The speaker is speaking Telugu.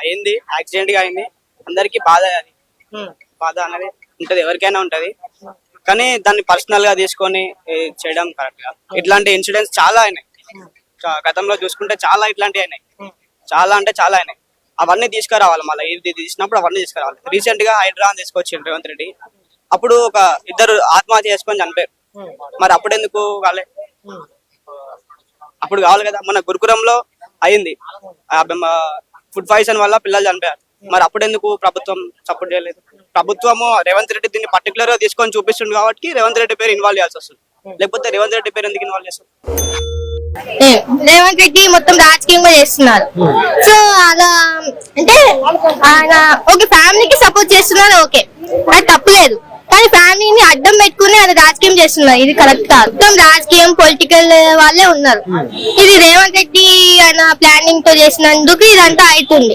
అయింది, యాక్సిడెంట్ గా అయింది. అందరికి బాధ, అది బాధ అనేది ఉంటది, ఎవరికైనా ఉంటది. కానీ దాన్ని పర్సనల్ గా తీసుకొని చేయడం కరెక్ట్ గా. ఇట్లాంటి ఇన్సిడెంట్స్ చాలా అయినాయి గతంలో చూసుకుంటే, చాలా ఇట్లాంటివి అయినాయి, చాలా అంటే చాలా అయినాయి. అవన్నీ తీసుకురావాలి, మళ్ళీ ఇది తీసినప్పుడు అవన్నీ తీసుకురావాలి. రీసెంట్ గా హైడ్రా అని తీసుకొచ్చిండు రేవంత్ రెడ్డి. అప్పుడు ఒక ఇద్దరు ఆత్మహత్య చేసుకొని చనిపోయారు. మరి అప్పుడు ఎందుకు కాలే? అప్పుడు కావాలి కదా. మన గురుకులంలో అయింది, ఫుడ్ పాయిజన్ వల్ల పిల్లలు చనిపోయారు. మరి అప్పుడు ఎందుకు ప్రభుత్వం సపోర్ట్ చేయలేదు? ప్రభుత్వము రేవంత్ రెడ్డి దీన్ని పర్టికులర్ గా తీసుకొని చూపిస్తుంది కాబట్టి రేవంత్ రెడ్డి పేరు ఇన్వాల్వ్ చేయాల్సి వస్తుంది. లేకపోతే రేవంత్ రెడ్డి పేరు ఎందుకు ఇన్వాల్వ్ చేస్తారు? రేవంత్ రెడ్డి మొత్తం రాజకీయంగా చేస్తున్నారు. సో అలా అంటే ఆయన ఓకే, ఫ్యామిలీకి సపోర్ట్ చేస్తున్నారు, ఓకే, అది తప్పులేదు. కానీ ఫ్యామిలీని అడ్డం పెట్టుకుని అది రాజకీయం చేస్తున్నారు, ఇది కరెక్ట్ కాదు. మొత్తం రాజకీయం పొలిటికల్ వాళ్ళే ఉన్నారు. ఇది రేవంత్ రెడ్డి ఆయన ప్లానింగ్ తో చేసినందుకు ఇదంతా అవుతుంది.